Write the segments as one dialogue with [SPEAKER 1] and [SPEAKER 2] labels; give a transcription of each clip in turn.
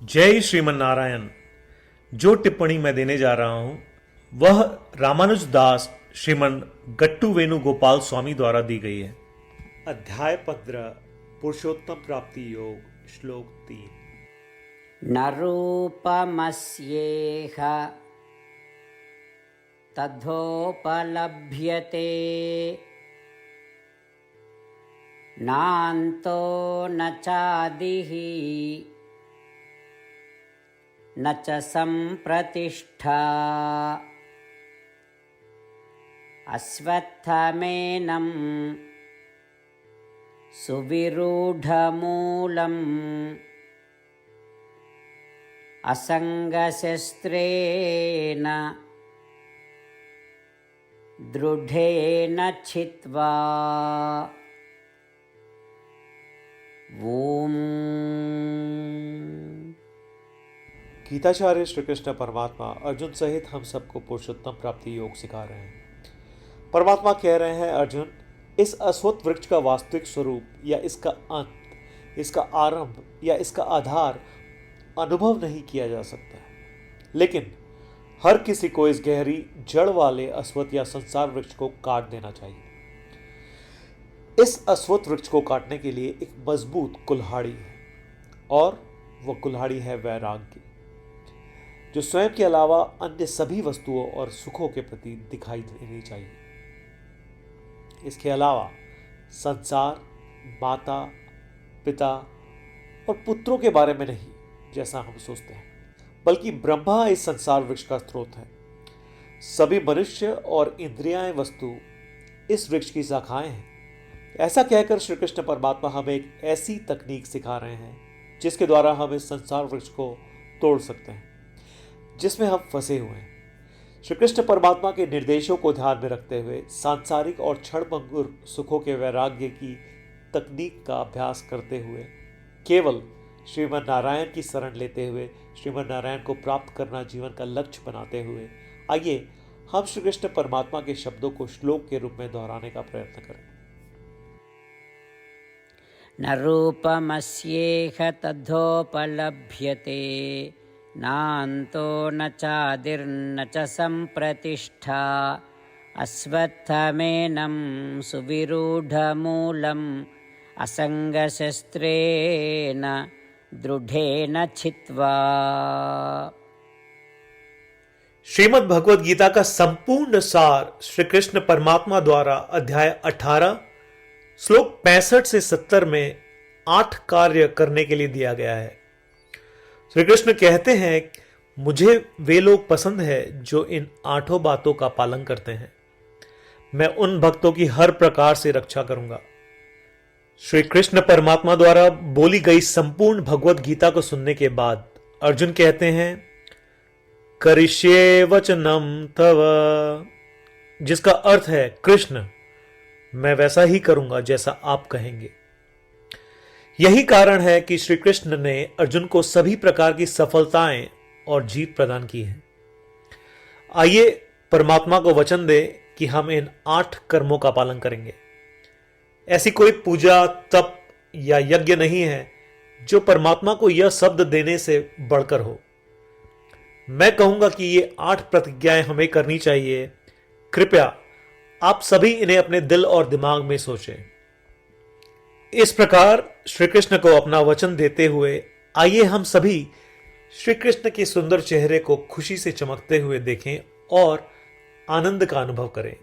[SPEAKER 1] जय श्रीमन नारायण। जो टिप्पणी मैं देने जा रहा हूं वह रामानुज दास श्रीमन गट्टू वेणुगोपाल स्वामी द्वारा दी गई है। अध्याय 15 पुरुषोत्तम प्राप्ति योग श्लोक 3।
[SPEAKER 2] न रूपमस्येह तथोपलभ्यते नान्तो न चादिः न च सम्प्रतिष्ठा अश्वत्थमेनं सुविरूढमूलम् असङ्गशस्त्रेण दृढेन छित्त्वा। ओम।
[SPEAKER 1] गीताचार्य श्री कृष्ण परमात्मा अर्जुन सहित हम सबको पुरुषोत्तम प्राप्ति योग सिखा रहे हैं। परमात्मा कह रहे हैं, अर्जुन, इस अश्वत्थ वृक्ष का वास्तविक स्वरूप या इसका अंत, इसका आरंभ या इसका आधार अनुभव नहीं किया जा सकता, लेकिन हर किसी को इस गहरी जड़ वाले अश्वत्थ या संसार वृक्ष को काट देना चाहिए। इस अश्वत्थ वृक्ष को काटने के लिए एक मजबूत कुल्हाड़ी है, और वह कुल्हाड़ी है वैराग्य, जो स्वयं के अलावा अन्य सभी वस्तुओं और सुखों के प्रति दिखाई देनी चाहिए। इसके अलावा संसार, माता, पिता और पुत्रों के बारे में नहीं, जैसा हम सोचते हैं, बल्कि ब्रह्मा इस संसार वृक्ष का स्रोत है। सभी मनुष्य और इंद्रियाएं वस्तु इस वृक्ष की शाखाएं हैं। ऐसा कहकर श्री कृष्ण परमात्मा हमें एक ऐसी तकनीक सिखा रहे हैं जिसके द्वारा हम इस संसार वृक्ष को तोड़ सकते हैं जिसमें हम फंसे हुए हैं। श्री कृष्ण परमात्मा के निर्देशों को ध्यान में रखते हुए सांसारिक और क्षणभंगुर सुखों के वैराग्य की तकनीक का अभ्यास करते हुए केवल श्रीमन नारायण की शरण लेते हुए श्रीमन नारायण को प्राप्त करना जीवन का लक्ष्य बनाते हुए आइए हम श्री कृष्ण परमात्मा के शब्दों को श्लोक के रूप में दोहराने का प्रयत्न करें।
[SPEAKER 2] न रूपमस्येह तथोपलभ्यते नान्तो न चादिर्न च सम्प्रतिष्ठा अश्वत्थमेनं सुविरूढमूलम् असङ्गशस्त्रेण दृढेन छित्त्वा।
[SPEAKER 1] श्रीमद् भगवद गीता का संपूर्ण सार श्री कृष्ण परमात्मा द्वारा अध्याय 18 श्लोक 65 से 70 में 8 कार्य करने के लिए दिया गया है। श्री कृष्ण कहते हैं, मुझे वे लोग पसंद है जो इन 8 बातों का पालन करते हैं। मैं उन भक्तों की हर प्रकार से रक्षा करूंगा। श्री कृष्ण परमात्मा द्वारा बोली गई संपूर्ण भगवद गीता को सुनने के बाद अर्जुन कहते हैं, करिष्ये वचनम तव, जिसका अर्थ है, कृष्ण, मैं वैसा ही करूंगा जैसा आप कहेंगे। यही कारण है कि श्री कृष्ण ने अर्जुन को सभी प्रकार की सफलताएं और जीत प्रदान की है। आइए परमात्मा को वचन दे कि हम इन 8 कर्मों का पालन करेंगे। ऐसी कोई पूजा, तप या यज्ञ नहीं है जो परमात्मा को यह शब्द देने से बढ़कर हो। मैं कहूंगा कि ये 8 प्रतिज्ञाएं हमें करनी चाहिए। कृपया आप सभी इन्हें अपने दिल और दिमाग में सोचें। इस प्रकार श्री कृष्ण को अपना वचन देते हुए आइए हम सभी श्री कृष्ण के सुंदर चेहरे को खुशी से चमकते हुए देखें और आनंद का अनुभव करें।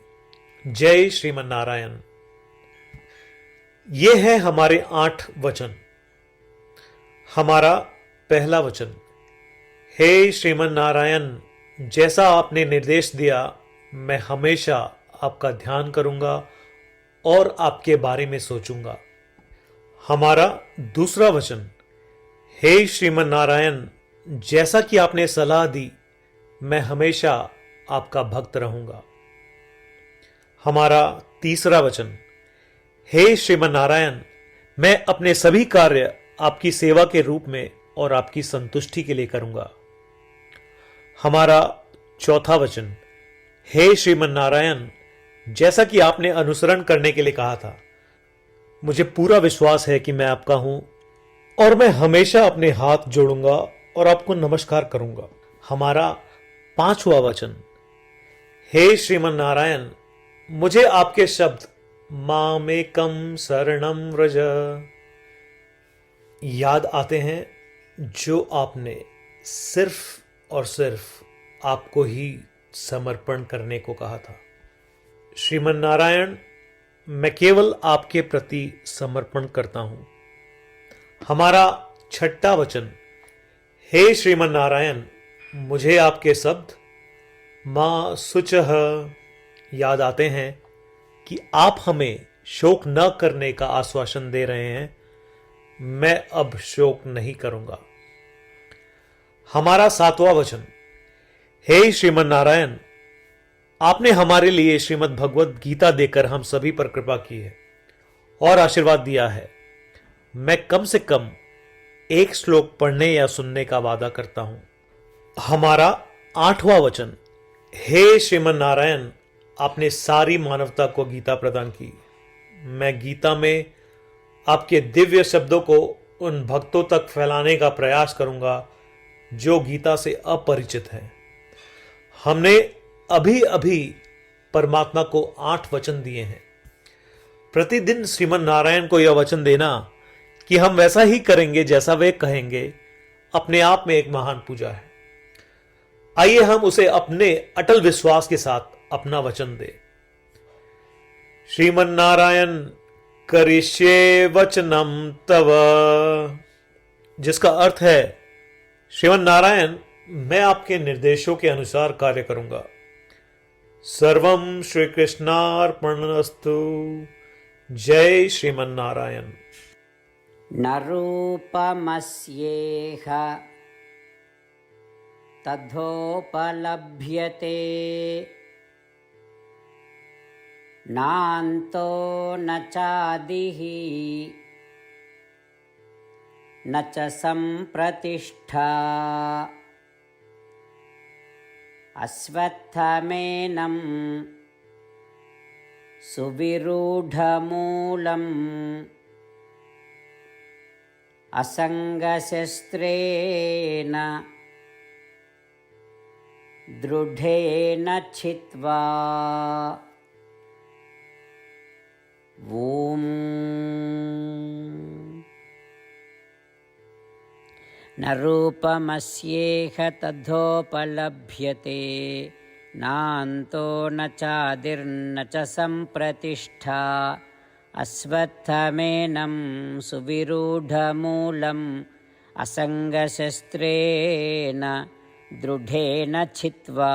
[SPEAKER 1] जय श्रीमन नारायण। ये है हमारे 8 वचन। हमारा पहला वचन, हे श्रीमन नारायण, जैसा आपने निर्देश दिया मैं हमेशा आपका ध्यान करूंगा और आपके बारे में सोचूंगा। हमारा दूसरा वचन, हे श्रीमन नारायण, जैसा कि आपने सलाह दी मैं हमेशा आपका भक्त रहूंगा। हमारा तीसरा वचन, हे श्रीमन नारायण, मैं अपने सभी कार्य आपकी सेवा के रूप में और आपकी संतुष्टि के लिए करूंगा। हमारा चौथा वचन, हे श्रीमन नारायण, जैसा कि आपने अनुसरण करने के लिए कहा था, मुझे पूरा विश्वास है कि मैं आपका हूं और मैं हमेशा अपने हाथ जोड़ूंगा और आपको नमस्कार करूंगा। हमारा 5वां वचन, हे श्रीमन नारायण, मुझे आपके शब्द मामेकम शरणम व्रज याद आते हैं, जो आपने सिर्फ और सिर्फ आपको ही समर्पण करने को कहा था। श्रीमन नारायण, मैं केवल आपके प्रति समर्पण करता हूं। हमारा 6वां वचन, हे श्रीमन नारायण, मुझे आपके शब्द मां शुचः याद आते हैं कि आप हमें शोक न करने का आश्वासन दे रहे हैं। मैं अब शोक नहीं करूंगा। हमारा 7वां वचन, हे श्रीमन नारायण, आपने हमारे लिए श्रीमद् भगवद गीता देकर हम सभी पर कृपा की है और आशीर्वाद दिया है। मैं कम से कम एक श्लोक पढ़ने या सुनने का वादा करता हूं। हमारा 8वां वचन, हे श्रीमन नारायण, आपने सारी मानवता को गीता प्रदान की। मैं गीता में आपके दिव्य शब्दों को उन भक्तों तक फैलाने का प्रयास करूंगा जो गीता से अपरिचित हैं। हमने अभी अभी परमात्मा को 8 वचन दिए हैं। प्रतिदिन श्रीमन नारायण को यह वचन देना कि हम वैसा ही करेंगे जैसा वे कहेंगे, अपने आप में एक महान पूजा है। आइए हम उसे अपने अटल विश्वास के साथ अपना वचन दे। श्रीमन नारायण करिष्ये वचनम तव, जिसका अर्थ है, श्रीमन नारायण, मैं आपके निर्देशों के अनुसार कार्य करूंगा। सर्वम श्री कृष्णार्पणमस्तु। जय श्रीमन नारायण।
[SPEAKER 2] न रूपमस्येह तथोपलभ्यते, नान्तो न चादिः न च सम्प्रतिष्ठा। अश्वत्थमेनं सुविरूढमूलम् असङ्गशस्त्रेण दृढेन छित्त्वा। ॐ न रूपमस्येह तथोपलभ्यते, नान्तो न चादिर्न च सम्प्रतिष्ठा। अश्वत्थमेनं सुविरूढमूलम् असङ्गशस्त्रेण दृढेन छित्त्वा।